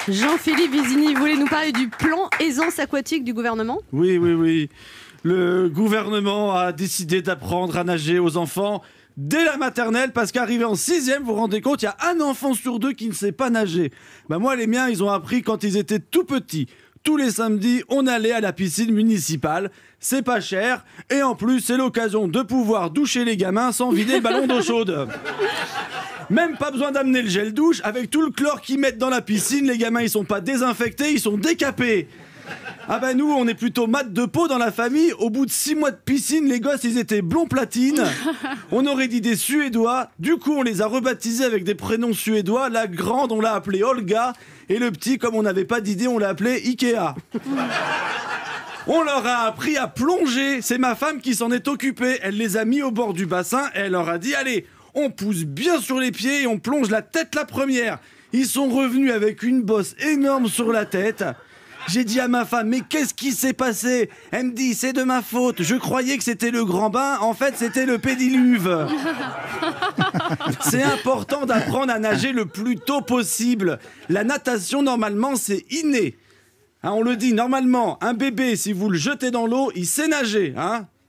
Jean-Philippe Vizini, vous voulez nous parler du plan aisance aquatique du gouvernement? Oui. Le gouvernement a décidé d'apprendre à nager aux enfants dès la maternelle, parce qu'arrivé en 6e, vous vous rendez compte, il y a un enfant sur 2 qui ne sait pas nager. Moi, les miens, ils ont appris quand ils étaient tout petits. Tous les samedis, on allait à la piscine municipale. C'est pas cher. Et en plus, c'est l'occasion de pouvoir doucher les gamins sans vider le ballon d'eau chaude. Même pas besoin d'amener le gel douche. Avec tout le chlore qu'ils mettent dans la piscine, les gamins, ils sont pas désinfectés, ils sont décapés. Nous, on est plutôt mat de peau dans la famille. Au bout de 6 mois de piscine, les gosses, ils étaient blond platine. On aurait dit des Suédois. Du coup, on les a rebaptisés avec des prénoms suédois. La grande, on l'a appelée Olga. Et le petit, comme on n'avait pas d'idée, on l'a appelé Ikea. On leur a appris à plonger. C'est ma femme qui s'en est occupée. Elle les a mis au bord du bassin et elle leur a dit « Allez, on pousse bien sur les pieds et on plonge la tête la première ». Ils sont revenus avec une bosse énorme sur la tête. J'ai dit à ma femme, mais qu'est-ce qui s'est passé? Elle me dit, c'est de ma faute. Je croyais que c'était le grand bain. En fait, c'était le pédiluve. C'est important d'apprendre à nager le plus tôt possible. La natation, normalement, c'est inné. On le dit, normalement, un bébé, si vous le jetez dans l'eau, il sait nager.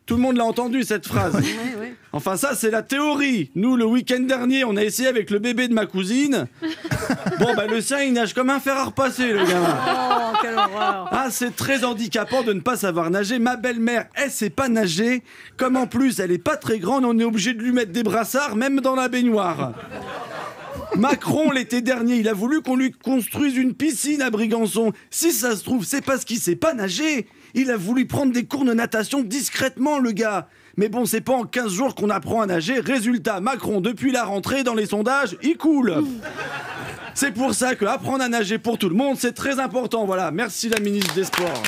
Tout le monde l'a entendu, cette phrase. Ouais. Enfin, ça, c'est la théorie. Nous, le week-end dernier, on a essayé avec le bébé de ma cousine. Le sien, il nage comme un fer à repasser, le gamin. Oh, quelle horreur. C'est très handicapant de ne pas savoir nager. Ma belle-mère, elle sait pas nager. Comme en plus, elle est pas très grande, on est obligé de lui mettre des brassards, même dans la baignoire. Macron, l'été dernier, il a voulu qu'on lui construise une piscine à Brégançon. Si ça se trouve, c'est parce qu'il sait pas nager. Il a voulu prendre des cours de natation discrètement, le gars. Mais bon, c'est pas en 15 jours qu'on apprend à nager. Résultat, Macron, depuis la rentrée, dans les sondages, il coule. C'est pour ça que apprendre à nager pour tout le monde, c'est très important. Voilà, merci la ministre des Sports.